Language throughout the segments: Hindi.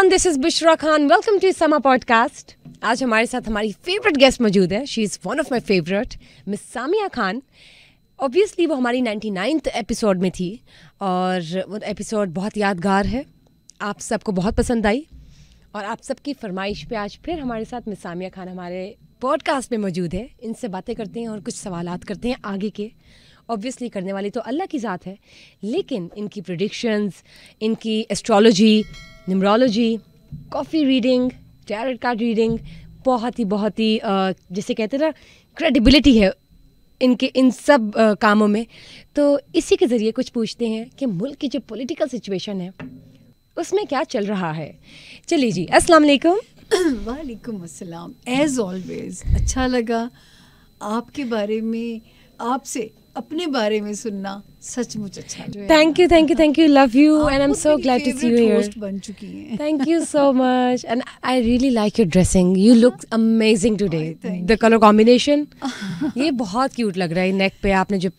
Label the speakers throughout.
Speaker 1: everyone, this is Bushra Khan. Welcome to Sama Podcast. आज हमारे साथ हमारी फेवरेट गेस्ट मौजूद है. She is one of my favourite, miss Samia Khan. Obviously वो हमारी 99th एपिसोड में थी और वो एपिसोड बहुत यादगार है. आप सबको बहुत पसंद आई और आप सबकी फरमाइश पे आज फिर हमारे साथ मिस सामिया खान हमारे पॉडकास्ट में मौजूद है. इनसे बातें करते हैं और कुछ सवालात करते हैं आगे के. ऑब्वियसली करने वाली तो अल्लाह की ज़ात है, लेकिन इनकी प्रेडिक्शंस, इनकी astrology, numerology, coffee reading, tarot card reading, बहुत ही जैसे कहते हैं ना, क्रेडिबिलिटी है इनके इन सब कामों में. तो इसी के ज़रिए कुछ पूछते हैं कि मुल्क की जो पॉलिटिकल सिचुएशन है उसमें क्या चल रहा है. चलिए जी, अस्सलाम वालेकुम.
Speaker 2: वालेकुम अस्सलाम. एज ऑलवेज अच्छा लगा आपके बारे में, आपसे अपने बारे में सुनना सचमुच अच्छा लगा.
Speaker 1: Thank you. Love you and I am so glad to see you here.
Speaker 2: बन चुकी हैं.
Speaker 1: Thank you so much. And I really like your dressing. You look amazing today. The color combination. ये बहुत क्यूट लग रहा है. नेक पे आपने जो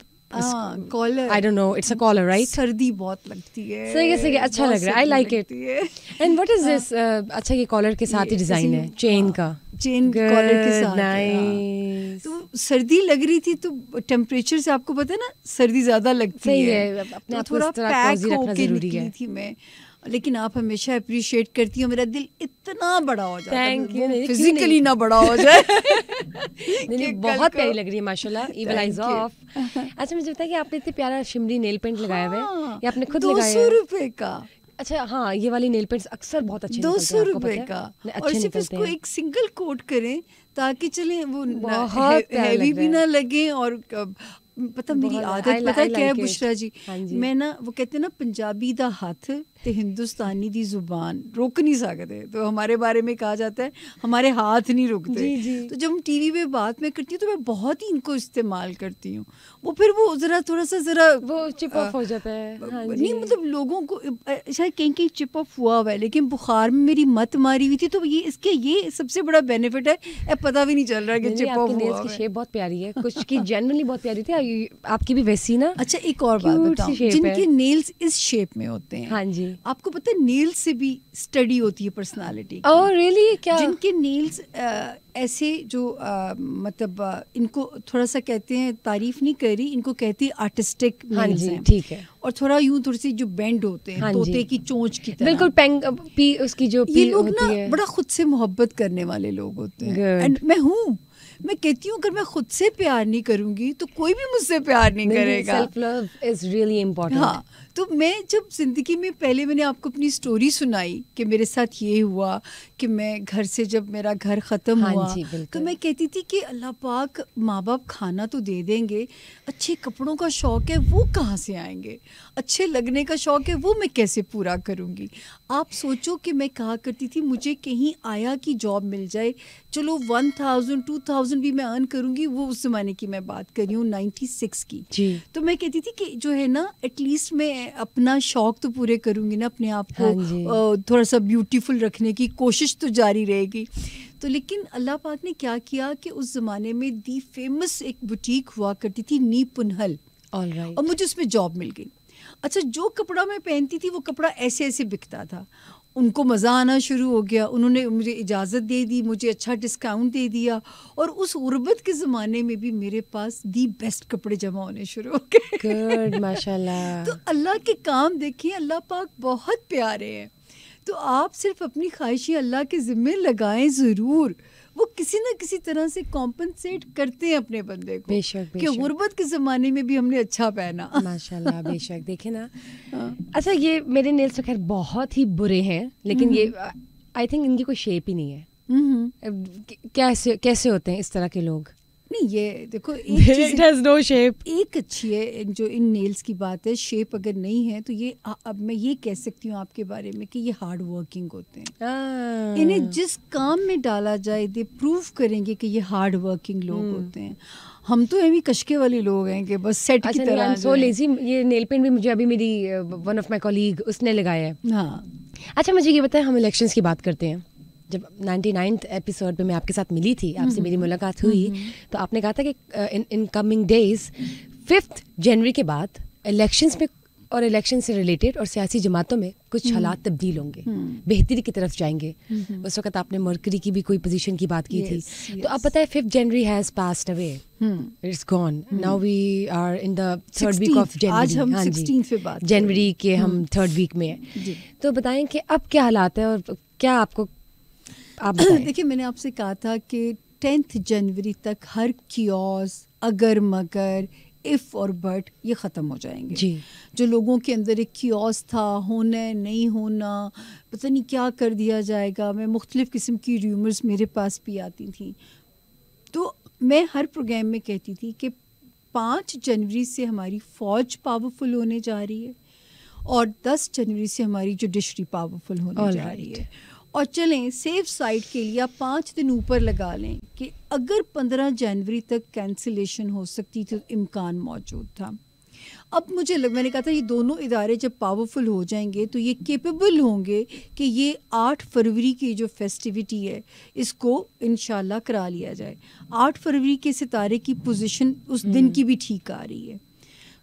Speaker 2: collar,
Speaker 1: I don't know, it's a collar, right?
Speaker 2: सर्दी बहुत लगती है.
Speaker 1: सही है, अच्छा लग रहा है. I like it. And what is this? अच्छा, ये कॉलर के साथ ही डिजाइन है, चेन का.
Speaker 2: चेन कॉलर के साथ.
Speaker 1: Nice.
Speaker 2: तो सर्दी लग रही थी तो टेम्परेचर से आपको पता है ना, सर्दी ज्यादा लगती
Speaker 1: सही
Speaker 2: है.
Speaker 1: अपने आप को
Speaker 2: थोड़ा
Speaker 1: इस तरह
Speaker 2: पैक
Speaker 1: cozy रखना
Speaker 2: होके
Speaker 1: जरूरी है.
Speaker 2: निकली थी मैं. लेकिन आप हमेशा अप्रिशिएट करती हो. मेरा दिल इतना बड़ा हो जाता है.
Speaker 1: Thank you.
Speaker 2: फिजिकली ना बड़ा हो जाए.
Speaker 1: नहीं, बहुत प्यारी लग रही है माशाल्लाह. Evil eyes off. अच्छा, मुझे बताइए कि आपने इतने प्यारा शिमरी नेल पेंट लगाया हुआ है, ये आपने खुद लगाया है?
Speaker 2: 200 रुपए का.
Speaker 1: अच्छा हाँ, ये वाली नेल पेंट्स अक्सर बहुत अच्छे
Speaker 2: 200 रुपए का. और सिर्फ इसको एक सिंगल कोट करें ताकि चले वो हैवी भी ना लगे. और पता मेरी आदत पता क्या है बुशरा जी, मैं ना वो कहते हैं ना, पंजाबी दा हाथ ते हिंदुस्तानी दी जुबान रोक नहीं सकते. तो हमारे बारे में कहा जाता है हमारे हाथ नहीं रुकते. तो जब हम टीवी पे बात में करती हूँ तो मैं बहुत ही इनको इस्तेमाल करती हूँ. वो फिर वो जरा थोड़ा सा वो
Speaker 1: चिप ऑफ हो जाता है.
Speaker 2: नहीं मतलब लोगों को शायद कहीं चिप ऑफ हुआ हुआ है, लेकिन बुखार में मेरी मत मारी हुई थी. तो ये सबसे बड़ा बेनिफिट है. पता भी नहीं चल रहा कि चिप ऑफ हुआ.
Speaker 1: की शेप बहुत प्यारी है, कुछ की जनरली बहुत प्यारी थी. आपकी भी वैसी ना.
Speaker 2: अच्छा, एक और बात बताऊं, जिनके नेल्स इस शेप में होते हैं,
Speaker 1: हाँ जी, आपको
Speaker 2: पता है नेल्स से भी स्टडी होती है पर्सनालिटी.
Speaker 1: Oh really? क्या? जिनके
Speaker 2: नेल्स ऐसे जो मतलब इनको थोड़ा सा कहते हैं, तारीफ नहीं कर रही, इनको कहती है आर्टिस्टिक नेल्स हैं.
Speaker 1: ठीक है. और
Speaker 2: थोड़ा यूं थोड़ी सी जो बेंड होते हैं, तोते की चोंच की तरह.
Speaker 1: बिल्कुल उसकी जो
Speaker 2: ये लोग ना बड़ा खुद से मोहब्बत करने वाले लोग होते हैं. एंड मैं कहती हूँ अगर मैं खुद से प्यार नहीं करूंगी तो कोई भी मुझसे प्यार नहीं करेगा.
Speaker 1: Self love is really important.
Speaker 2: हाँ, तो मैं जब जिंदगी में पहले मैंने आपको अपनी स्टोरी सुनाई कि मेरे साथ ये हुआ कि मैं घर से जब मेरा घर ख़त्म हुआ तो मैं कहती थी कि अल्लाह पाक, माँ बाप खाना तो दे देंगे, अच्छे कपड़ों का शौक़ है वो कहाँ से आएंगे, अच्छे लगने का शौक़ है वो मैं कैसे पूरा करूँगी. आप सोचो कि मैं कहा करती थी मुझे कहीं आया की जॉब मिल जाए, चलो 1000 2000 भी मैं अर्न करूँगी. वो उस ज़माने की मैं बात कर रही हूँ, 96 की. तो मैं कहती थी कि जो है ना, एटलीस्ट मैं अपना शौक तो पूरे करूंगी ना, अपने आप को थोड़ा सा ब्यूटीफुल रखने की कोशिश तो जारी रहेगी. तो लेकिन अल्लाह पाक ने क्या किया कि उस ज़माने में दी फेमस एक बुटीक हुआ करती थी, नी पुनहल. और मुझे उसमें जॉब मिल गई. अच्छा, जो कपड़ा मैं पहनती थी वो कपड़ा ऐसे ऐसे बिकता था. उनको मज़ा आना शुरू हो गया, उन्होंने मुझे इजाज़त दे दी, मुझे अच्छा डिस्काउंट दे दिया. और उस गुर्बत के ज़माने में भी मेरे पास दी बेस्ट कपड़े जमा होने शुरू हो गए. गुड, माशाल्लाह. तो अल्लाह के काम देखिए, अल्लाह पाक बहुत प्यारे हैं. तो आप सिर्फ अपनी ख्वाहिशें अल्लाह के ज़िम्मे लगाएं ज़रूर. वो किसी न किसी तरह से कॉम्पनसेट करते हैं अपने बंदे को. बेशक. कि गुर्बत के ज़माने में भी हमने अच्छा पहना. माशाल्लाह, बेशक. देखे ना.
Speaker 1: अच्छा, ये मेरे नेल्स तो खैर बहुत ही बुरे हैं, लेकिन ये आई थिंक इनकी कोई शेप ही नहीं है. कैसे होते हैं इस तरह के लोग?
Speaker 2: नहीं, ये देखो It
Speaker 1: has no shape.
Speaker 2: एक अच्छी है जो इन नेल्स की बात है, शेप अगर नहीं है तो ये अब मैं ये कह सकती हूँ आपके बारे में कि ये हार्ड वर्किंग होते हैं. इन्हें जिस काम में डाला जाए दे प्रूव करेंगे कि ये हार्ड वर्किंग लोग होते हैं. हम तो ऐसी कशके वाले लोग हैं कि बस सेट की तरह.
Speaker 1: So lazy. ये नेल पेंट भी मुझे अभी मेरी वन ऑफ माई कॉलीग उसने लगाया है. हाँ. अच्छा, मुझे ये बताएं, हम इलेक्शंस की बात करते हैं. जब 99th एपिसोड में मैं आपके साथ मिली थी, आपसे मेरी मुलाकात हुई, तो आपने कहा था कि इन कमिंग डेज 5 जनवरी के बाद इलेक्शंस में और इलेक्शन से रिलेटेड और सियासी जमातों में कुछ हालात तब्दील होंगे, बेहतरी की तरफ जाएंगे। उस वक्त आपने मर्करी की भी कोई पोजीशन की बात की थी, तो आप पता है 5 January has passed away, it's gone, now we are in the 3rd week of January.
Speaker 2: आज हम 16 पे बात
Speaker 1: जनवरी के हम 3rd वीक में है, तो बताएं कि अब क्या हालात है और क्या आपको, आप बताएं।
Speaker 2: देखिए, मैंने आपसे कहा था कि 10 जनवरी तक हर कियोस, अगर मगर, इफ और बट ये ख़त्म हो जाएंगे
Speaker 1: जी।
Speaker 2: जो लोगों के अंदर एक कियोस था, होना नहीं होना, पता नहीं क्या कर दिया जाएगा, मैं मुख्तलिफ़ किस्म की र्यूमर्स मेरे पास भी आती थी। तो मैं हर प्रोग्राम में कहती थी कि 5 जनवरी से हमारी फ़ौज पावरफुल होने जा रही है और 10 जनवरी से हमारी जुडिशरी पावरफुल होने जा रही है। और चलें सेफ साइड के लिए आप 5 दिन ऊपर लगा लें कि अगर 15 जनवरी तक कैंसिलेशन हो सकती थी तो इम्कान मौजूद था। अब मैंने कहा था ये दोनों इदारे जब पावरफुल हो जाएंगे तो ये केपेबल होंगे कि ये 8 फरवरी की जो फेस्टिविटी है इसको इंशाल्लाह करा लिया जाए। 8 फरवरी के सितारे की पोजीशन उस दिन की भी ठीक आ रही है।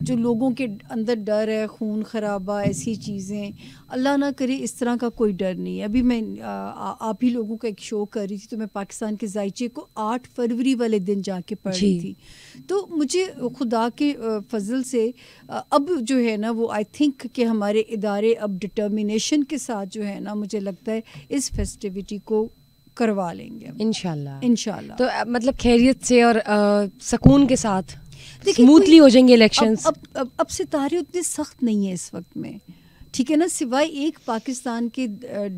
Speaker 2: जो लोगों के अंदर डर है, खून खराबा, ऐसी चीज़ें, अल्लाह ना करे इस तरह का कोई डर नहीं है। अभी मैं आप ही लोगों का एक शो कर रही थी तो मैं पाकिस्तान के जायचे को 8 फरवरी वाले दिन जाके पढ़ रही थी। तो मुझे खुदा के फजल से अब जो है ना वो आई थिंक कि हमारे इदारे अब डिटर्मिनेशन के साथ जो है ना मुझे लगता है इस फेस्टिविटी को करवा लेंगे इंशाल्लाह।
Speaker 1: तो मतलब खैरियत से और सुकून के साथ स्मूथली हो जाएंगे इलेक्शंस।
Speaker 2: अब सितारे उतने सख्त नहीं है इस वक्त में, ठीक है ना, सिवाय एक पाकिस्तान के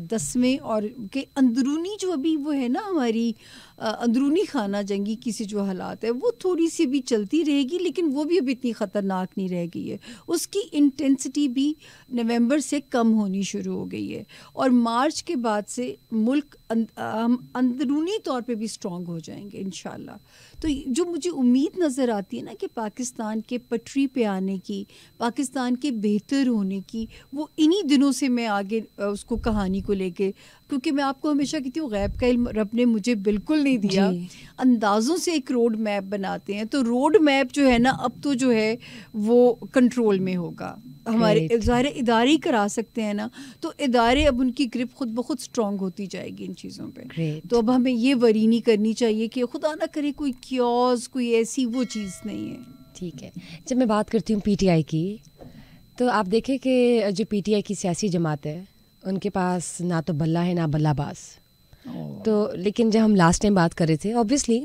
Speaker 2: 10वें और के अंदरूनी जो अभी वो है ना हमारी अंदरूनी खाना जंगी की सी जो हालात है वो थोड़ी सी भी चलती रहेगी, लेकिन वो भी अभी इतनी ख़तरनाक नहीं रह गई है। उसकी इंटेंसिटी भी नवंबर से कम होनी शुरू हो गई है और मार्च के बाद से मुल्क अंदरूनी तौर पे भी स्ट्रॉन्ग हो जाएंगे इंशाल्लाह। तो जो मुझे उम्मीद नज़र आती है ना कि पाकिस्तान के पटरी पे आने की, पाकिस्तान के बेहतर होने की, वो इन्हीं दिनों से मैं आगे उसको कहानी को लेके, क्योंकि मैं आपको हमेशा कहती हूँ गैब का इल्म रब ने मुझे बिल्कुल नहीं दिया, अंदाज़ों से एक रोड मैप बनाते हैं। तो रोड मैप जो है ना अब तो जो है वो कंट्रोल में होगा, हमारे इदारे ही करा सकते हैं ना, तो इदारे अब उनकी ग्रिप खुद ब खुद स्ट्रॉन्ग होती जाएगी इन चीज़ों पे। तो अब हमें ये वरी नहीं करनी चाहिए कि खुदा ना करे कोई क्योस, कोई ऐसी वो चीज़ नहीं है।
Speaker 1: ठीक है, जब मैं बात करती हूँ पीटीआई की, तो आप देखें कि जो पीटीआई की सियासी जमात है उनके पास ना तो बल्ला है ना बल्लाबाज। तो लेकिन जब हम लास्ट टाइम बात कर रहे थे, ऑब्वियसली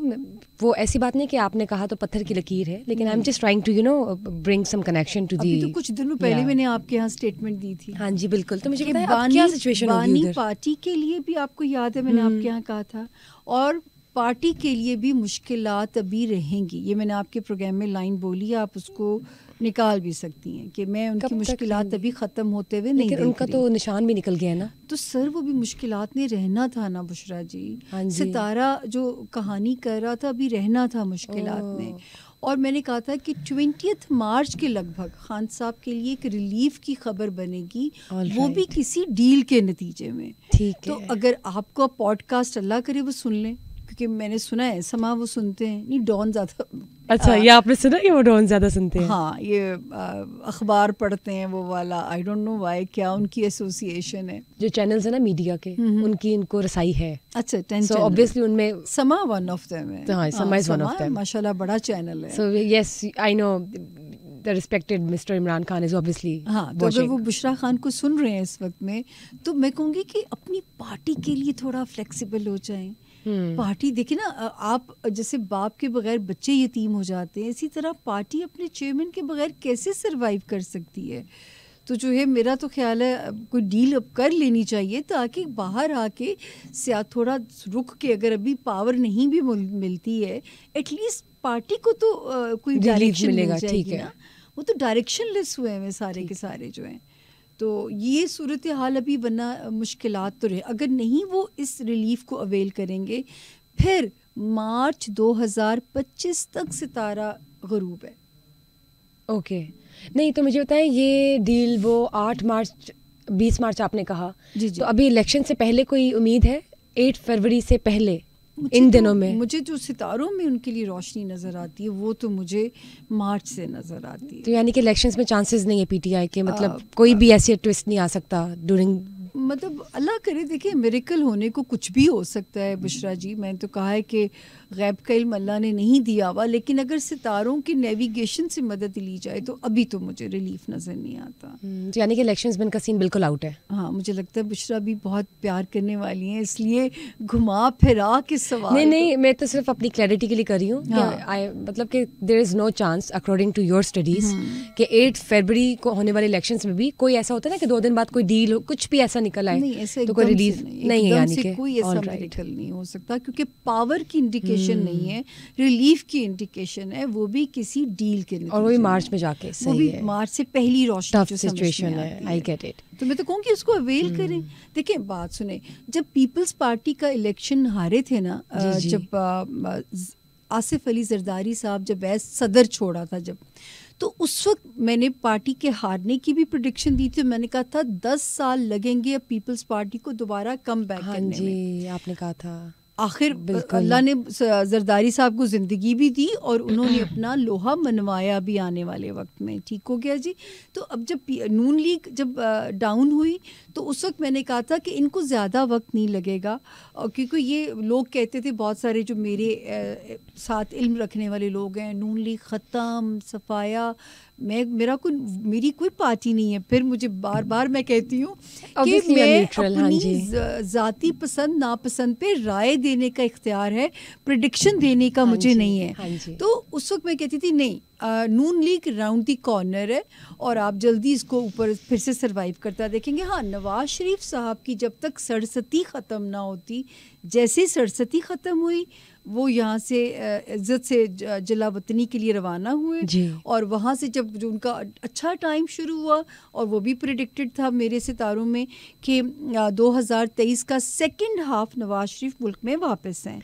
Speaker 1: वो ऐसी बात नहीं कि आपने कहा तो पत्थर की लकीर है, लेकिन I am just trying to bring some connection to the.
Speaker 2: तो कुछ दिनों पहले मैंने आपके यहाँ स्टेटमेंट दी थी।
Speaker 1: हाँ जी बिल्कुल। तो मुझे क्या सिचुएशन होगी उधर?
Speaker 2: पार्टी के लिए भी आपको याद है मैंने आपके यहाँ कहा था, और पार्टी के लिए भी मुश्किलात अभी रहेंगी। ये मैंने आपके प्रोग्राम में लाइन बोली, आप उसको निकाल भी सकती हैं कि मैं उनकी मुश्किलात अभी ख़त्म होते हुए नहीं देख रही।
Speaker 1: उनका तो निशान भी निकल गया ना।
Speaker 2: तो सर वो भी मुश्किलात में रहना था ना बुशरा जी। सितारा जो कहानी कर रहा था अभी रहना था मुश्किलात में। और मैंने कहा था कि 20 मार्च के लगभग खान साहब के लिए एक रिलीफ की खबर बनेगी, वो भी किसी डील के नतीजे में।
Speaker 1: ठीक है।
Speaker 2: तो अगर आपको पॉडकास्ट अल्लाह करे वो सुन लें, क्योंकि मैंने सुना है समा वो सुनते हैं नहीं, डॉन ज़्यादा।
Speaker 1: अच्छा, ये आपने सुना कि वो डॉन ज़्यादा सुनते हैं?
Speaker 2: हाँ, ये अखबार पढ़ते हैं वो वाला, आई डोंट नो व्हाई, क्या उनकी एसोसिएशन है,
Speaker 1: जो चैनल्स है ना मीडिया के, उनकी इनको रसाई है।
Speaker 2: अच्छा, 10
Speaker 1: सो ऑब्वियसली उनमें
Speaker 2: समा वन ऑफ देम है।
Speaker 1: हाँ, समा इज वन ऑफ देम,
Speaker 2: माशाल्लाह बड़ा चैनल है।
Speaker 1: So yes I know the respected mister Imran Khan is obviously.
Speaker 2: हाँ, तो अगर वो बुशरा खान को सुन रहे हैं इस वक्त में, तो मैं कहूँगी कि अपनी पार्टी के लिए थोड़ा फ्लेक्सिबल हो जाएं। पार्टी देखिए ना, आप जैसे बाप के बगैर बच्चे यतीम हो जाते हैं, इसी तरह पार्टी अपने चेयरमैन के बगैर कैसे सरवाइव कर सकती है। तो जो है मेरा तो ख्याल है कोई डील अब कर लेनी चाहिए, ताकि बाहर आके थोड़ा रुक के, अगर अभी पावर नहीं भी मिलती है, एटलीस्ट पार्टी को तो कोई डायरेक्शन मिलेगा। ठीक है, वो तो डायरेक्शन लेस हुए हैं सारे के सारे जो हैं। तो ये सूरत हाल अभी वरना मुश्किलात तो रहे, अगर नहीं वो इस रिलीफ को अवेल करेंगे, फिर मार्च 2025 तक सितारा गरूब है।
Speaker 1: ओके, नहीं तो मुझे बताएं ये डील वो 8 मार्च 20 मार्च आपने कहा जी। तो अभी इलेक्शन से पहले कोई उम्मीद है? 8 फरवरी से पहले इन दिनों में?
Speaker 2: मुझे जो सितारों में उनके लिए रोशनी नजर आती है वो तो मुझे मार्च से नजर आती है।
Speaker 1: तो यानी कि इलेक्शंस में चांसेस नहीं है पीटीआई के, मतलब कोई भी ऐसी ट्विस्ट नहीं आ सकता ड्यूरिंग,
Speaker 2: मतलब अल्लाह करे, देखिए मिरेकल होने को कुछ भी हो सकता है बुशरा जी। मैंने तो कहा है कि गैब का इल्म अल्लाह ने नहीं दिया हुआ, लेकिन अगर सितारों की नेविगेशन से मदद ली जाए तो अभी तो मुझे रिलीफ नज़र नहीं आता।
Speaker 1: तो यानी कि इलेक्शंस में इनका सीन बिल्कुल आउट है।
Speaker 2: हाँ, मुझे लगता है बुशरा भी बहुत प्यार करने वाली हैं, इसलिए घुमा फिरा के सवाल।
Speaker 1: नहीं, मैं तो सिर्फ अपनी क्लैरिटी के लिए कर रही हूँ। मतलब कि there is no chance according to your studies कि 8 फरवरी को होने वाले इलेक्शंस में भी कोई ऐसा होता है ना कि 2 दिन बाद कोई डील हो, कुछ भी ऐसा निकल आए,
Speaker 2: नहीं, ऐसे
Speaker 1: तो कोई रिलीफ नहीं है, यानी कि
Speaker 2: कोई ऐसा मेडिकल नहीं हो सकता, क्योंकि पावर की इंडिकेशन नहीं है, रिलीफ की इंडिकेशन है, वो भी किसी डील के,
Speaker 1: और वो भी मार्च में जाके, सही है,
Speaker 2: मार्च से पहली रोशनी जो
Speaker 1: सिचुएशन है। I get it.
Speaker 2: तो मैं तो कहूँगी उसको अवेल करें। देखिए बात सुने, जब पीपल्स पार्टी का इलेक्शन हारे थे ना, जब आसिफ अली जरदारी साहब जब एज सदर छोड़ा था, जब तो उस वक्त मैंने पार्टी के हारने की भी प्रेडिक्शन दी थी। मैंने कहा था 10 साल लगेंगे अब पीपल्स पार्टी को दोबारा कम बैक करने में।
Speaker 1: आपने कहा था।
Speaker 2: आखिर अल्लाह ने जरदारी साहब को ज़िंदगी भी दी और उन्होंने अपना लोहा मनवाया भी आने वाले वक्त में। ठीक हो गया जी। तो अब जब नून लीग जब डाउन हुई तो उस वक्त मैंने कहा था कि इनको ज़्यादा वक्त नहीं लगेगा, क्योंकि ये लोग कहते थे, बहुत सारे जो मेरे साथ इल्म रखने वाले लोग हैं, नून लीग ख़त्म, सफाया, मेरी कोई पार्टी नहीं है। फिर मुझे बार बार मैं कहती हूँ कि मैं अपनी ज़ाती पसंद नापसंद पे राय देने का इख्तियार है, प्रेडिक्शन देने का मुझे नहीं है। तो उस वक्त मैं कहती थी नहीं, नून लीग राउंड दी कॉर्नर है और आप जल्दी इसको ऊपर फिर से सरवाइव करता देखेंगे। हाँ, नवाज शरीफ साहब की जब तक सरसती ख़त्म ना होती, जैसे सरसती ख़त्म हुई वो यहाँ से इज़्ज़त से जिला वतनी के लिए रवाना हुए, और वहाँ से जब जो उनका अच्छा टाइम शुरू हुआ, और वो भी प्रेडिक्टेड था मेरे सितारों में कि 2023 का सेकंड हाफ नवाज शरीफ मुल्क में वापस हैं।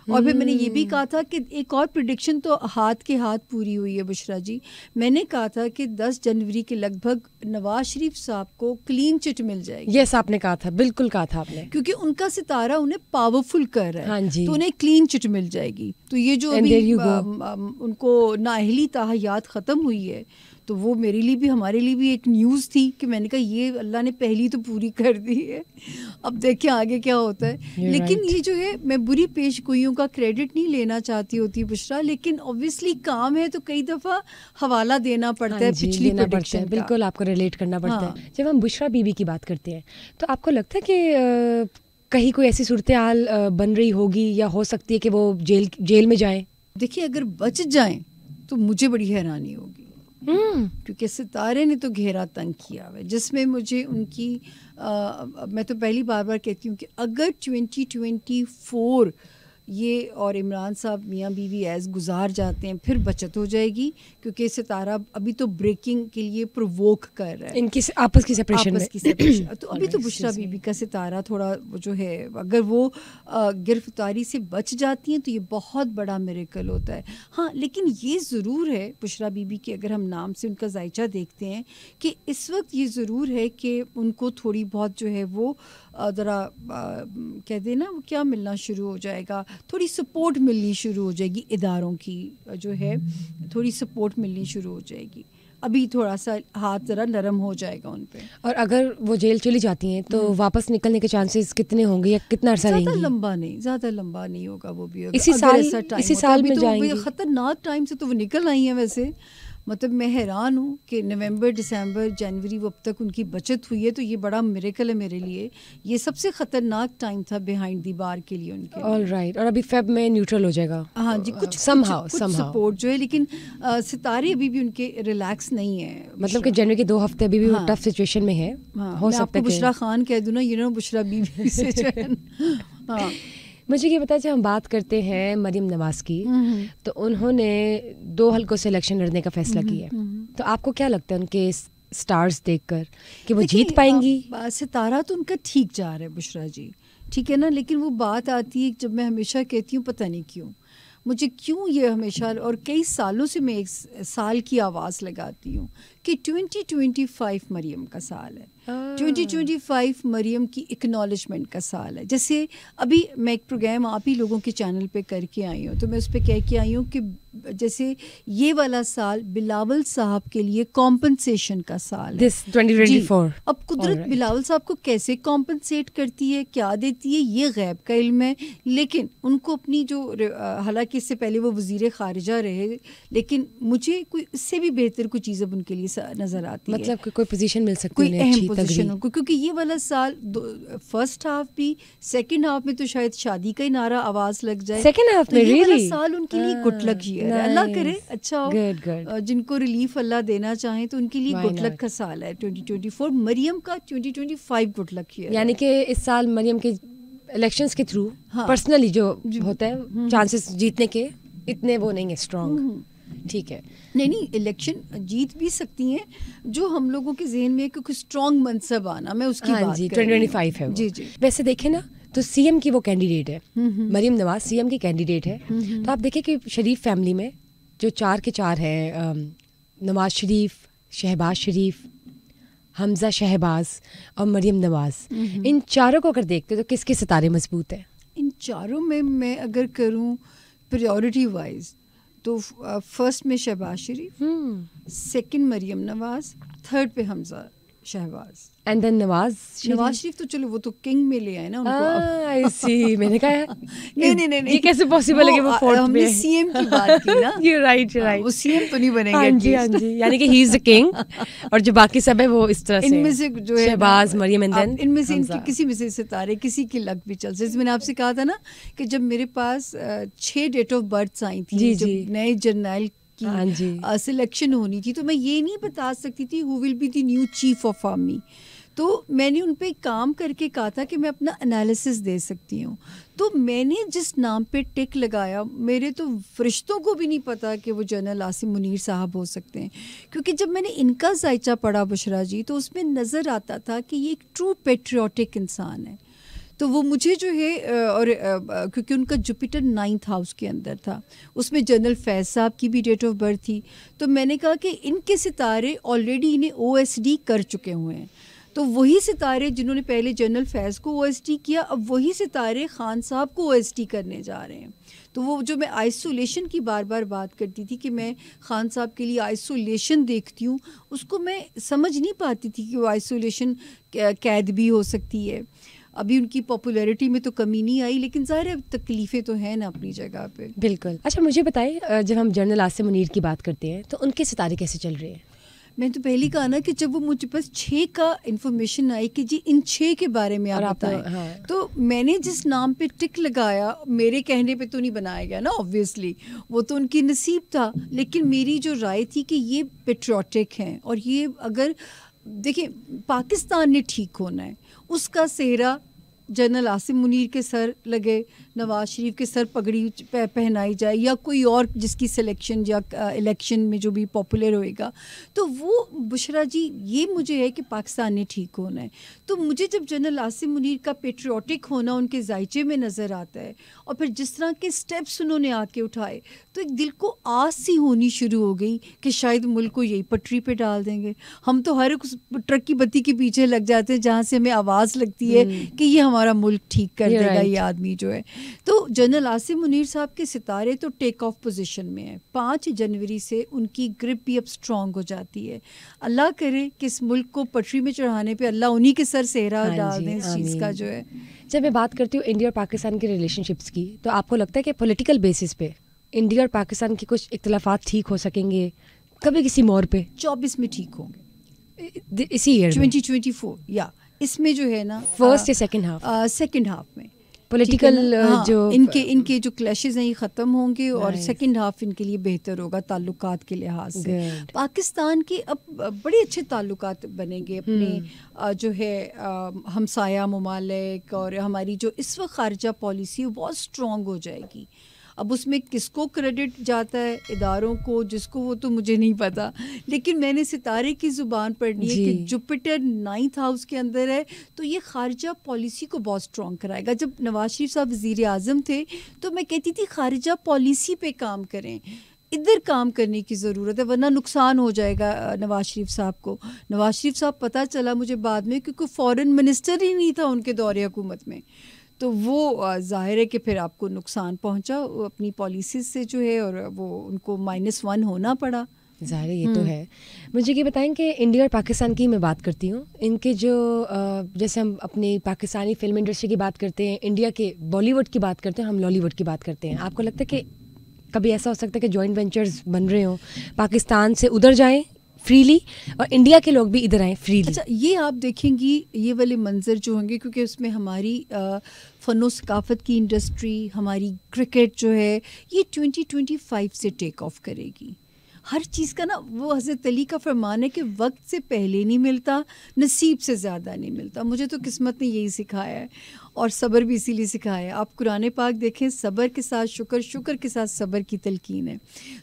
Speaker 2: और फिर मैंने ये भी कहा था कि एक और प्रेडिक्शन तो हाथ के हाथ पूरी हुई है बुशरा जी। मैंने कहा था कि 10 जनवरी के लगभग नवाज शरीफ साहब को क्लीन चिट मिल जाएगी।
Speaker 1: यस, आपने कहा था, बिल्कुल कहा था आपने,
Speaker 2: क्योंकि उनका सितारा उन्हें पावरफुल कर रहा है।
Speaker 1: हाँ जी।
Speaker 2: तो उन्हें क्लीन चिट मिल जाएगी। तो ये जो अभी उनको नाअहली ताहयात ख़त्म हुई है, तो वो मेरे लिए भी, हमारे लिए भी एक न्यूज़ थी कि मैंने कहा ये अल्लाह ने पहली तो पूरी कर दी है, अब देखें आगे क्या होता है। लेकिन ये जो है, मैं बुरी पेशगोइयों का क्रेडिट नहीं लेना चाहती होती बुशरा, लेकिन ऑब्वियसली काम है तो कई दफ़ा हवाला देना पड़ता है पिछली प्रेडिक्शन का।
Speaker 1: बिल्कुल, आपको रिलेट करना पड़ता है। जब हम बुशरा बीबी की बात करते हैं तो आपको लगता है कि कहीं कोई ऐसी सूरत हाल बन रही होगी या हो सकती है कि वो जेल में जाएं?
Speaker 2: देखिए, अगर बच जाएं तो मुझे बड़ी हैरानी होगी, क्योंकि सितारे ने तो घेरा तंग किया हुआ है, जिसमें मुझे उनकी मैं तो पहली बार कहती हूँ कि अगर 2024 ये और इमरान साहब मियाँ बीवी ऐज़ गुजार जाते हैं, फिर बचत हो जाएगी, क्योंकि सितारा अभी तो ब्रेकिंग के लिए प्रोवोक कर रहा है,
Speaker 1: इनकी आपस की सेपरेशन में।
Speaker 2: तो अभी तो बुशरा बीबी का सितारा थोड़ा जो है, अगर वो गिरफ्तारी से बच जाती हैं तो ये बहुत बड़ा मिरेकल होता है। हाँ, लेकिन ये ज़रूर है बुशरा बीबी के, अगर हम नाम से उनका जायचा देखते हैं, कि इस वक्त ये ज़रूर है कि उनको थोड़ी बहुत जो है वो ज़रा कह देना वो क्या मिलना शुरू हो जाएगा, थोड़ी सपोर्ट मिलनी शुरू हो जाएगी, इदारों की जो है थोड़ी सपोर्ट मिलनी शुरू हो जाएगी। अभी थोड़ा सा हाथ ज़रा नरम हो जाएगा उन पे।
Speaker 1: और अगर वो जेल चली जाती हैं तो वापस निकलने के चांसेस कितने होंगे या कितना अरसा रहेंगी?
Speaker 2: ज़्यादा लंबा नहीं होगा वो भी।
Speaker 1: इसी साल में जाएंगी।
Speaker 2: ख़तरनाक टाइम से तो वो निकल आई हैं वैसे। मतलब मैं हैरान हूँ कि नवंबर, दिसंबर, जनवरी वो अब तक उनकी बचत हुई है, तो ये बड़ा मिरेकल है मेरे लिए। ये सबसे ख़तरनाक टाइम था बिहाइंड दी बार के लिए उनके।
Speaker 1: All right. और अभी फेब में न्यूट्रल हो जाएगा।
Speaker 2: हाँ जी, कुछ सपोर्ट जो है, लेकिन सितारे अभी भी उनके रिलैक्स नहीं है।
Speaker 1: मतलब कि जनवरी के 2 हफ्ते अभी भी टफ सिचुएशन में है।
Speaker 2: हो सकता है बुशरा खान कह दूँ ना, बुशरा बीबी से जो है। हाँ,
Speaker 1: मुझे ये बताया, जब हम बात करते हैं मरियम नवाज की, तो उन्होंने 2 हलकों से इलेक्शन लड़ने का फैसला किया है। तो आपको क्या लगता है उनके स्टार्स देखकर कि वो जीत पाएंगी?
Speaker 2: सितारा तो उनका ठीक जा रहा है बुशरा जी, ठीक है ना, लेकिन वो बात आती है जब मैं हमेशा कहती हूँ, पता नहीं क्यों मुझे ये हमेशा, और कई सालों से मैं एक साल की आवाज़ लगाती हूँ कि 2025 मरियम का साल है। 2025 मरियम की एक्नॉलेजमेंट का साल है। जैसे अभी मैं एक प्रोग्राम आप ही लोगों के चैनल पे करके आई हूँ, तो मैं उस पर कह के आई हूँ कि जैसे ये वाला साल बिलावल साहब के लिए कॉम्पनसेशन का साल है।
Speaker 1: This 2024।
Speaker 2: अब कुदरत बिलावल साहब को कैसे कॉम्पनसेट करती है, क्या देती है, ये गैब का इल्म है। लेकिन उनको अपनी जो, हालांकि इससे पहले वो वजीर खारिजा रहे, लेकिन मुझे कोई इससे भी बेहतर कोई चीज़ अब उनके लिए नज़र आती है।
Speaker 1: मतलब कोई पोजीशन मिल सकती
Speaker 2: है, कोई अहम पोजीशन उनको, क्योंकि ये वाला साल फर्स्ट हाफ भी, सेकंड हाफ में तो शायद शादी का ही नारा आवाज़ लग जाए।
Speaker 1: सेकंड हाफ में
Speaker 2: ये वाला साल उनके लिए गुड लक ईयर है। अल्लाह करे अच्छा हो।
Speaker 1: good.
Speaker 2: जिनको रिलीफ अल्लाह देना चाहे तो उनके लिए गुड लक का साल है 2024। मरियम का 2025 गुड लक ईयर,
Speaker 1: यानी कि इस साल मरियम के इलेक्शंस के थ्रू पर्सनली जो होता है चांसेस जीतने के इतने वो नहीं है स्ट्रॉन्ग। ठीक है,
Speaker 2: नहीं इलेक्शन जीत भी सकती हैं, जो हम लोगों के जहन में कोई स्ट्रॉन्ग मनसब आना, मैं उसकी बात
Speaker 1: जी 2025 है।
Speaker 2: जी जी।
Speaker 1: वैसे देखें ना तो सीएम की वो कैंडिडेट है, मरियम नवाज सीएम की कैंडिडेट है। तो आप देखें कि शरीफ फैमिली में जो 4 के 4 है, नवाज शरीफ, शहबाज शरीफ, हमजा शहबाज और मरियम नवाज, इन चारों को अगर देखते हो तो किसके सितारे मजबूत है?
Speaker 2: इन चारों में मैं अगर करूं प्रायोरिटी वाइज तो फर्स्ट में शहबाज शरीफ, सेकंड मरियम नवाज, थर्ड पे हमजा शहबाज,
Speaker 1: एंड देन नवाज
Speaker 2: शरीफ। तो चलो वो तो किंग में ले आए ना उनको।
Speaker 1: आई सी, मैंने कहा
Speaker 2: नहीं
Speaker 1: ये कैसे पॉसिबल है कि वो फोर्थ
Speaker 2: हमने
Speaker 1: में
Speaker 2: सीएम की बात की ना।
Speaker 1: यू राइट
Speaker 2: वो सीएम तो नहीं बनेंगे।
Speaker 1: हाँ जी, यानी कि ही इज द किंग और जो बाकी सब है वो इस तरह से,
Speaker 2: इनमें से जो है
Speaker 1: शहबाज, मरियम एंड देन
Speaker 2: इनमें से इनके किसी में से सितारे, किसी की लक भी चल। जैसे मैंने आपसे कहा था ना कि जब मेरे पास 6 डेट ऑफ बर्थ आई थी, जब नए जर्नल की सिलेक्शन होनी थी, तो मैं ये नहीं बता सकती थी who will be the new chief of army. तो मैंने उन पे काम करके कहा था कि मैं अपना एनालिसिस दे सकती हूँ। तो मैंने जिस नाम पे टिक लगाया, मेरे तो फरिश्तों को भी नहीं पता कि वो जनरल आसिम मुनीर साहब हो सकते हैं, क्योंकि जब मैंने इनका जायचा पढ़ा बुशरा जी, तो उसमें नज़र आता था कि ये एक ट्रू पेट्रियाटिक इंसान है। तो वो मुझे जो है, और क्योंकि उनका जुपिटर 9th हाउस के अंदर था, उसमें जनरल फैज़ साहब की भी डेट ऑफ बर्थ थी। तो मैंने कहा कि इनके सितारे ऑलरेडी इन्हें OSD कर चुके हुए हैं। तो वही सितारे जिन्होंने पहले जनरल फैज़ को OSD किया, अब वही सितारे खान साहब को OSD करने जा रहे हैं। तो वो जो मैं आइसोलेशन की बार बार बात करती थी कि मैं खान साहब के लिए आइसोलेशन देखती हूँ, उसको मैं समझ नहीं पाती थी कि वो आइसोलेशन कैद भी हो सकती है। अभी उनकी पॉपुलैरिटी में तो कमी नहीं आई, लेकिन ज़ाहिर है तकलीफ़ें तो हैं ना अपनी जगह पे।
Speaker 1: बिल्कुल। अच्छा मुझे बताइए, जब हम जनरल आसिम मुनीर की बात करते हैं तो उनके सितारे कैसे चल रहे हैं?
Speaker 2: मैं तो पहले कहा ना कि जब वो मुझे पास 6 का इन्फॉर्मेशन आई कि जी इन 6 के बारे में आप बताएं, हाँ। तो मैंने जिस नाम पे टिक लगाया, मेरे कहने पे तो नहीं बनाया गया ना, ऑब्वियसली वो तो उनकी नसीब था, लेकिन मेरी जो राय थी कि ये पेट्रियाटिक हैं, और ये अगर देखिए पाकिस्तान ने ठीक होना है, उसका सेहरा जनरल आसिम मुनीर के सर लगे, नवाज शरीफ के सर पगड़ी पहनाई जाए, या कोई और जिसकी सिलेक्शन या इलेक्शन में जो भी पॉपुलर होएगा, तो वो बुशरा जी ये मुझे है कि पाकिस्तान ने ठीक होना है। तो मुझे जब जनरल आसिम मुनीर का पेट्रियाटिक होना उनके जायचे में नज़र आता है, और फिर जिस तरह के स्टेप्स उन्होंने आके उठाए, तो एक दिल को आस सी होनी शुरू हो गई कि शायद मुल्क को यही पटरी पे डाल देंगे। हम तो हर एक ट्रक की बत्ती के पीछे लग जाते हैं जहाँ से हमें आवाज़ लगती है कि ये हमारा मुल्क ठीक कर देगा ये आदमी जो है। तो जनरल आसिम मुनीर साहब के सितारे तो टेक ऑफ पोजीशन में है। 5 जनवरी से उनकी ग्रिप भी अब स्ट्रॉन्ग हो जाती है। अल्लाह करे कि इस मुल्क को पटरी में चढ़ाने पे अल्लाह उन्हीं के सर सेहरा डाल दें इस चीज़ का जो है।
Speaker 1: जब मैं बात करती हूँ इंडिया और पाकिस्तान के रिलेशनशिप्स की, तो आपको लगता है कि पॉलिटिकल बेसिस पे इंडिया और पाकिस्तान के कुछ इख्तिलाफात ठीक हो सकेंगे कभी किसी मोड़ पे?
Speaker 2: 24 में ठीक होंगे,
Speaker 1: इसी ईयर
Speaker 2: 2024, या इसमें जो है ना
Speaker 1: फर्स्ट या सेकंड हाफ?
Speaker 2: सेकंड हाफ में
Speaker 1: पॉलिटिकल जो
Speaker 2: इनके जो क्लैशेस हैं ये ख़त्म होंगे, और सेकंड हाफ इनके लिए बेहतर होगा ताल्लुकात के लिहाज से। पाकिस्तान के अब बड़े अच्छे ताल्लुकात बनेंगे अपने जो है हमसाया ममालिक, और हमारी जो इस वक्त खारजा पॉलिसी वो बहुत स्ट्रॉन्ग हो जाएगी। अब उसमें किसको क्रेडिट जाता है, इदारों को, जिसको, वो तो मुझे नहीं पता, लेकिन मैंने सितारे की ज़ुबान पढ़नी है कि जुपिटर 9th हाउस के अंदर है, तो ये खारजा पॉलिसी को बहुत स्ट्रॉन्ग कराएगा। जब नवाज शरीफ साहब वज़ीर आज़म थे तो मैं कहती थी खारजा पॉलिसी पे काम करें, इधर काम करने की ज़रूरत है, वरना नुकसान हो जाएगा नवाज शरीफ साहब को। नवाज शरीफ साहब पता चला मुझे बाद में, क्योंकि फॉरेन मिनिस्टर ही नहीं था उनके दौरे हुकूमत में, तो वो ज़ाहिर है कि फिर आपको नुकसान पहुंचा अपनी पॉलिसीज़ से जो है, और वो उनको -1 होना पड़ा।
Speaker 1: ज़ाहिर ये तो है। मुझे ये बताएं कि इंडिया और पाकिस्तान की मैं बात करती हूँ, इनके जो जैसे हम अपनी पाकिस्तानी फिल्म इंडस्ट्री की बात करते हैं, इंडिया के बॉलीवुड की बात करते हैं, हम लॉलीवुड की बात करते हैं, आपको लगता है कि कभी ऐसा हो सकता है कि जॉइंट वेंचर्स बन रहे हों, पाकिस्तान से उधर जाएं फ्रीली और इंडिया के लोग भी इधर आएँ फ्रीली?
Speaker 2: अच्छा, ये आप देखेंगी ये वाले मंजर जो होंगे, क्योंकि उसमें हमारी फ़नो सकाफ़त की इंडस्ट्री, हमारी क्रिकेट जो है, ये 2025 से टेक ऑफ करेगी। हर चीज़ का ना वो हज़रत अली का फरमान है कि वक्त से पहले नहीं मिलता, नसीब से ज़्यादा नहीं मिलता। मुझे तो किस्मत ने यही सिखाया है, और सब्र भी इसीलिए सिखाया है। आप कुरान पाक देखें, सब्र के साथ शुक्र, शुक्र के साथ सब्र की तलकीन है।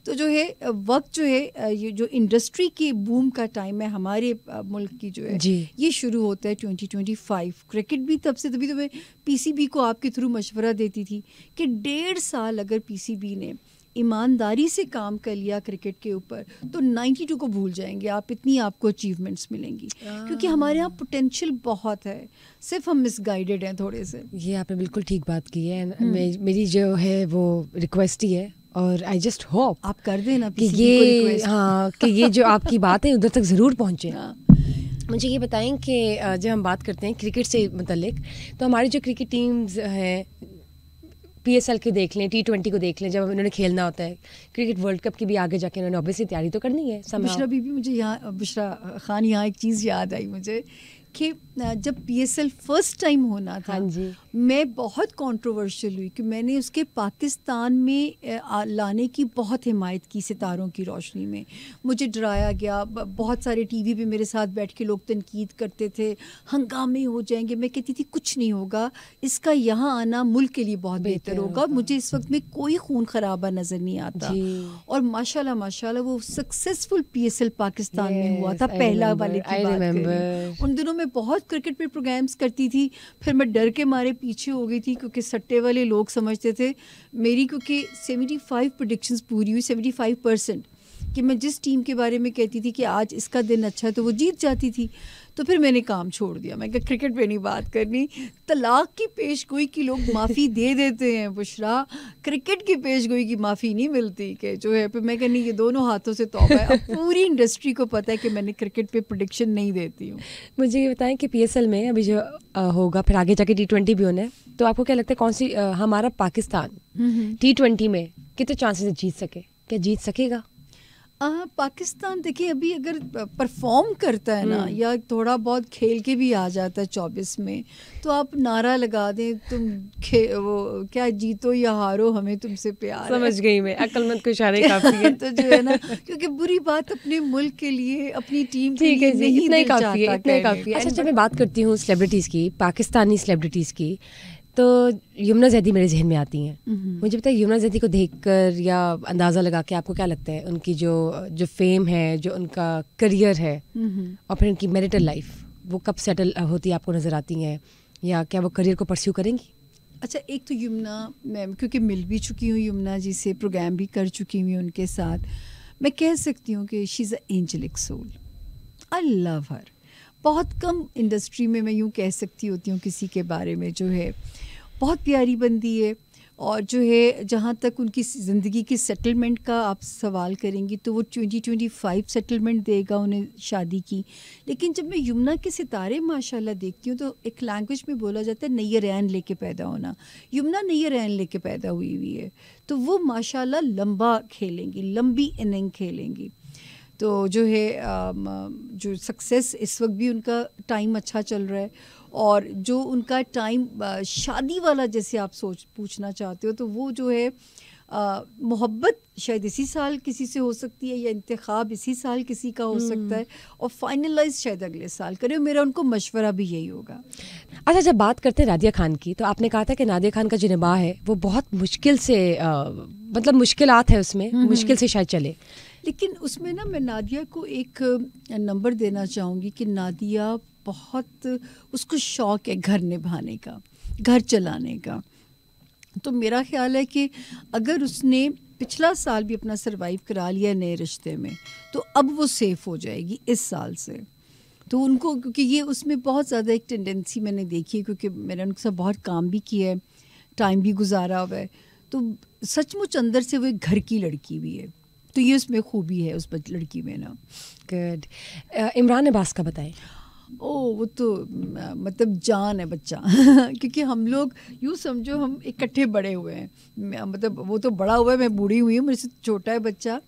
Speaker 2: तो जो है वक्त जो है, ये जो इंडस्ट्री के बूम का टाइम है हमारे मुल्क की जो है, ये शुरू होता है 2025। क्रिकेट भी तब से, तभी तो मैं PCB को आपके थ्रू मशवरा देती थी कि 1.5 साल अगर PCB ने ईमानदारी से काम कर लिया क्रिकेट के ऊपर, तो 92 को भूल जाएंगे आप, इतनी आपको अचीवमेंट्स मिलेंगी। क्योंकि हमारे यहाँ पोटेंशियल बहुत है, सिर्फ हम मिसगाइडेड हैं थोड़े से।
Speaker 1: ये आपने बिल्कुल ठीक बात की है। मेरी जो है वो रिक्वेस्ट ही है, और आई जस्ट होप
Speaker 2: आप कर देना
Speaker 1: कि ये, हाँ, कि ये जो आपकी बात है उधर तक ज़रूर पहुँचे। मुझे ये बताएं कि जब हम बात करते हैं क्रिकेट से मुतल्लिक, तो हमारी जो क्रिकेट टीम्स हैं, PSL के देख लें, T20 को देख लें, जब उन्होंने खेलना होता है, क्रिकेट वर्ल्ड कप की भी आगे जाके उन्होंने ऑब्वियसली तैयारी तो करनी है।
Speaker 2: बुशरा बीबी, मुझे यहाँ बुशरा खान, यहाँ एक चीज़ याद आई मुझे कि जब PSL फर्स्ट टाइम होना था,
Speaker 1: हाँ जी,
Speaker 2: मैं बहुत कंट्रोवर्शियल हुई कि मैंने उसके पाकिस्तान में लाने की बहुत हिमायत की। सितारों की रोशनी में मुझे डराया गया, बहुत सारे TV पे मेरे साथ बैठ के लोग तनकीद करते थे, हंगामे हो जाएंगे। मैं कहती थी कुछ नहीं होगा, इसका यहाँ आना मुल्क के लिए बहुत बेहतर होगा। मुझे इस वक्त में कोई खून खराबा नज़र नहीं आता, और माशाल्लाह माशाल्लाह वो सक्सेसफुल PSL पाकिस्तान में हुआ था। पहला वाले की बात करें, उन दिनों में बहुत क्रिकेट पे प्रोग्राम्स करती थी, फिर मैं डर के मारे पीछे हो गई थी, क्योंकि सट्टे वाले लोग समझते थे मेरी, क्योंकि 75 प्रेडिक्शंस पूरी हुई, 75%, कि मैं जिस टीम के बारे में कहती थी कि आज इसका दिन अच्छा है तो वो जीत जाती थी। तो फिर मैंने काम छोड़ दिया, मैं कहा क्रिकेट पे नहीं बात करनी। तलाक की पेशगोई की लोग माफ़ी दे देते हैं बुशरा, क्रिकेट की पेशगोई की माफ़ी नहीं मिलती कि जो है। फिर मैं कहनी ये दोनों हाथों से तौबा है। अब पूरी इंडस्ट्री को पता है कि मैंने क्रिकेट पे प्रेडिक्शन नहीं देती हूँ।
Speaker 1: मुझे ये बताएं कि PSL में अभी जो होगा, फिर आगे जाके T20 भी होना है, तो आपको क्या लगता है कौन सी हमारा पाकिस्तान T20 में कितने चांसेस जीत सके, क्या जीत सकेगा?
Speaker 2: पाकिस्तान देखिए, अभी अगर परफॉर्म करता है ना, या थोड़ा बहुत खेल के भी आ जाता है 24 में, तो आप नारा लगा दें, तुम वो क्या जीतो या हारो हमें तुमसे प्यार।
Speaker 1: समझ गई मैं, अक्लमंद को इशारे काफी है।
Speaker 2: तो जो है ना, क्योंकि बुरी बात अपने मुल्क के लिए, अपनी टीम के लिए नहीं,
Speaker 1: इतना ही काफी है, इतना ही काफी है। अच्छा, जब मैं बात करती हूँ सेलिब्रिटीज़ की, पाकिस्तानी सेलिब्रिटीज़ की, तो यमुना जैदी मेरे जहन में आती हैं। मुझे पता है यमुना जैदी को देखकर या अंदाज़ा लगा के आपको क्या लगता है उनकी जो फेम है, जो उनका करियर है, और फिर उनकी मैरिटल लाइफ, वो कब सेटल होती आपको नज़र आती हैं, या क्या वो करियर को परस्यू करेंगी?
Speaker 2: अच्छा, एक तो यमुना, मैं क्योंकि मिल भी चुकी हूँ यमुना जी से, प्रोग्राम भी कर चुकी हूँ उनके साथ, मैं कह सकती हूँ कि she is a angelic soul. I love her. बहुत कम इंडस्ट्री में मैं यूँ कह सकती होती हूँ किसी के बारे में, जो है बहुत प्यारी बंदी है। और जो है, जहाँ तक उनकी ज़िंदगी की सेटलमेंट का आप सवाल करेंगी, तो वो 2025 सेटलमेंट देगा उन्हें शादी की। लेकिन जब मैं यमुना के सितारे माशाल्लाह देखती हूँ, तो एक लैंग्वेज में बोला जाता है नैयर ऐन लेके पैदा होना। यमुना नैयर ऐन लेके पैदा हुई है, तो वो माशाल्लाह लंबा खेलेंगी, लंबी इनिंग खेलेंगी। तो जो है जो सक्सेस, इस वक्त भी उनका टाइम अच्छा चल रहा है, और जो उनका टाइम शादी वाला जैसे आप पूछना चाहते हो, तो वो जो है मोहब्बत शायद इसी साल किसी से हो सकती है, या इंतखाब इसी साल किसी का हो सकता है, और फाइनलाइज शायद अगले साल करे। मेरा उनको मशवरा भी यही होगा।
Speaker 1: अच्छा, जब बात करते हैं नादिया खान की, तो आपने कहा था कि नादिया खान का जो निबाह है वो बहुत मुश्किल से, मतलब मुश्किलात है उसमें, मुश्किल से शायद चले।
Speaker 2: लेकिन उसमें ना मैं नादिया को एक नंबर देना चाहूँगी कि नादिया बहुत, उसको शौक़ है घर निभाने का, घर चलाने का। तो मेरा ख्याल है कि अगर उसने पिछला साल भी अपना सरवाइव करा लिया नए रिश्ते में, तो अब वो सेफ़ हो जाएगी इस साल से। तो उनको, क्योंकि ये उसमें बहुत ज़्यादा एक टेंडेंसी मैंने देखी है, क्योंकि मैंने उनके साथ बहुत काम भी किया है, टाइम भी गुजारा हुआ है, तो सचमुच अंदर से वो एक घर की लड़की भी है। तो ये उसमें खूबी है उस लड़की में ना।
Speaker 1: गुड। इमरान अब्बास का बताएं।
Speaker 2: वो तो मतलब जान है बच्चा क्योंकि हम लोग यूँ समझो हम इकट्ठे बड़े हुए हैं, मतलब वो तो बड़ा हुआ है, मैं बूढ़ी हुई हूँ, मेरे से छोटा है बच्चा।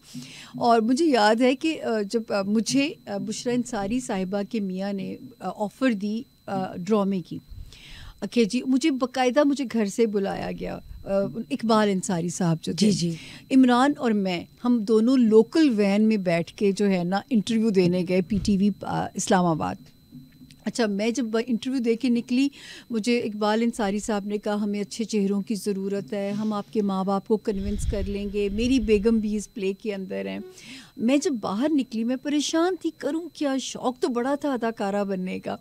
Speaker 2: और मुझे याद है कि जब मुझे बुशरा अंसारी साहिबा के मियाँ ने ऑफ़र दी ड्रामे की, ओके जी, मुझे बाकायदा मुझे घर से बुलाया गया, इकबाल अंसारी साहब जो थे, जी, इमरान और मैं, हम दोनों लोकल वैन में बैठ के जो है ना इंटरव्यू देने गए PTV इस्लामाबाद। अच्छा, मैं जब इंटरव्यू दे के निकली, मुझे इकबाल अंसारी साहब ने कहा हमें अच्छे चेहरों की ज़रूरत है, हम आपके माँ बाप को कन्विंस कर लेंगे, मेरी बेगम भी इस प्ले के अंदर है। मैं जब बाहर निकली मैं परेशान थी, करूं क्या, शौक़ तो बड़ा था अदाकारा बनने का।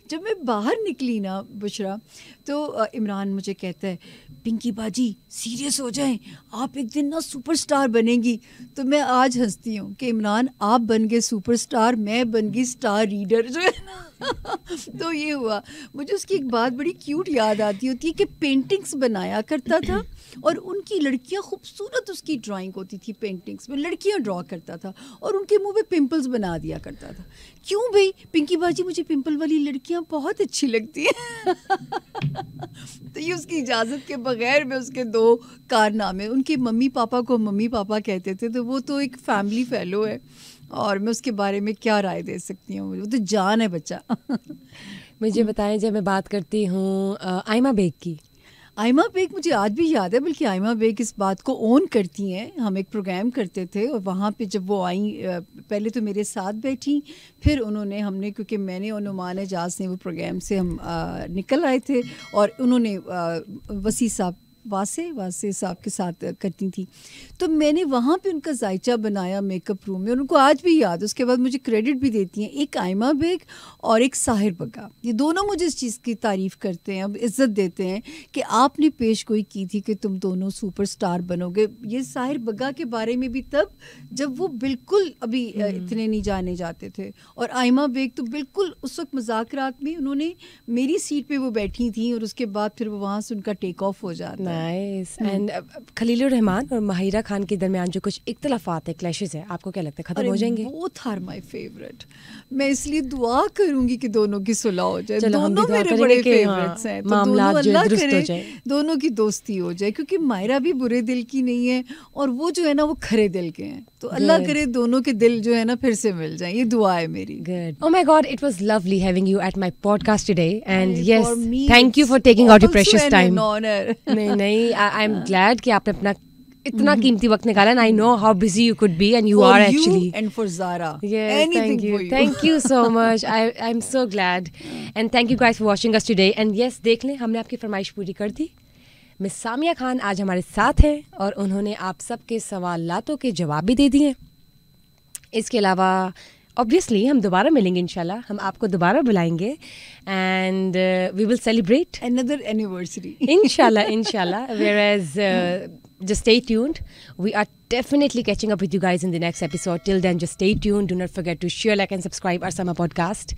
Speaker 2: जब मैं बाहर निकली ना बुशरा, तो इमरान मुझे कहता है पिंकी बाजी सीरियस हो जाएं, आप एक दिन ना सुपरस्टार बनेंगी। तो मैं आज हंसती हूँ कि इमरान आप बन गए सुपरस्टार, मैं बन गई स्टार रीडर जो है ना तो ये हुआ। मुझे उसकी एक बात बड़ी क्यूट याद आती होती है कि पेंटिंग्स बनाया करता था और उनकी लड़कियां, खूबसूरत उसकी ड्राइंग होती थी पेंटिंग्स में, लड़कियां ड्रॉ करता था और उनके मुंह पे पिंपल्स बना दिया करता था। क्यों भाई पिंकी बाजी, मुझे पिंपल वाली लड़कियां बहुत अच्छी लगती हैं तो ये उसकी इजाज़त के बगैर मैं उसके 2 कारनामे, उनके मम्मी पापा को मम्मी पापा कहते थे, तो वो तो एक फैमिली फेलो है और मैं उसके बारे में क्या राय दे सकती हूँ, वो तो जान है बच्चा
Speaker 1: मुझे बताएं, जब मैं बात करती हूँ आयमा बेग की,
Speaker 2: आयमा बेग मुझे आज भी याद है, बल्कि आयमा बेग इस बात को ओन करती हैं। हम एक प्रोग्राम करते थे और वहाँ पे जब वो आई, पहले तो मेरे साथ बैठी, फिर उन्होंने, हमने, क्योंकि मैंने और नुमान एजाज ने वो प्रोग्राम से हम निकल आए थे और उन्होंने वसी साहब वासे साहब के साथ करती थी, तो मैंने वहाँ पे उनका जायचा बनाया मेकअप रूम में और उनको आज भी याद। उसके बाद मुझे क्रेडिट भी देती हैं एक आयमा बेग और एक साहिर बग्गा, ये दोनों मुझे इस चीज़ की तारीफ़ करते हैं, अब इज़्ज़त देते हैं कि आपने पेशगोई की थी कि तुम दोनों सुपरस्टार बनोगे। ये साहिर बग्गा के बारे में भी तब जब वो बिल्कुल अभी इतने नहीं जाने जाते थे, और आयमा बेग तो बिल्कुल उस वक्त मज़ाकरात में उन्होंने मेरी सीट पे वो बैठी थी और उसके बाद फिर वो वहाँ से उनका टेक ऑफ हो जाता है।
Speaker 1: नाइस। एंड खलीलुर रहमान और माहिरा खान के दरमियान जो कुछ इख्तलाफात है, क्लैशेस है, आपको क्या लगता है खत्म हो जाएंगे?
Speaker 2: Both are my favourite. मैं इसलिए दुआ करूंगी कि दोनों की सुलह हो जाए।
Speaker 1: दोनों
Speaker 2: मेरे बड़े फेवरेट्स हैं, तो दोनों अल्लाह करे दोनों की दोस्ती हो जाए, क्योंकि माहिरा भी बुरे दिल की नहीं है और वो जो है ना वो खरे दिल के हैं, तो अल्लाह करे दोनों के दिल जो है ना फिर से मिल जाए, ये दुआ है मेरी।
Speaker 1: Good. Oh my God, it was lovely having you at my podcast today and yes, thank you for taking out your precious time. नहीं, आई एम ग्लैड कि आपने अपना इतना कीमती वक्त निकाला, and I know how busy you could be, and you are actually.
Speaker 2: And for Zara.
Speaker 1: Yes, anything for you. Thank you so much. I'm so glad. And thank you guys for watching us today. And yes, देख लें, हमने आपकी फरमाइश पूरी कर दी। मिस सामिया खान आज हमारे साथ हैं और उन्होंने आप सबके सवालातों के जवाब भी दे दिए। इसके अलावा ऑब्वियसली हम दोबारा मिलेंगे इंशाल्लाह, हम आपको दोबारा बुलाएंगे and we will celebrate
Speaker 2: another anniversary
Speaker 1: inshallah whereas just stay tuned, we are definitely catching up with you guys in the next episode. Till then, just stay tuned, do not forget to share, like and subscribe our summer podcast,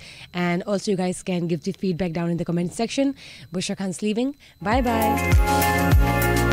Speaker 1: and also you guys can give the feedback down in the comment section. Bushra Khan's leaving, bye bye.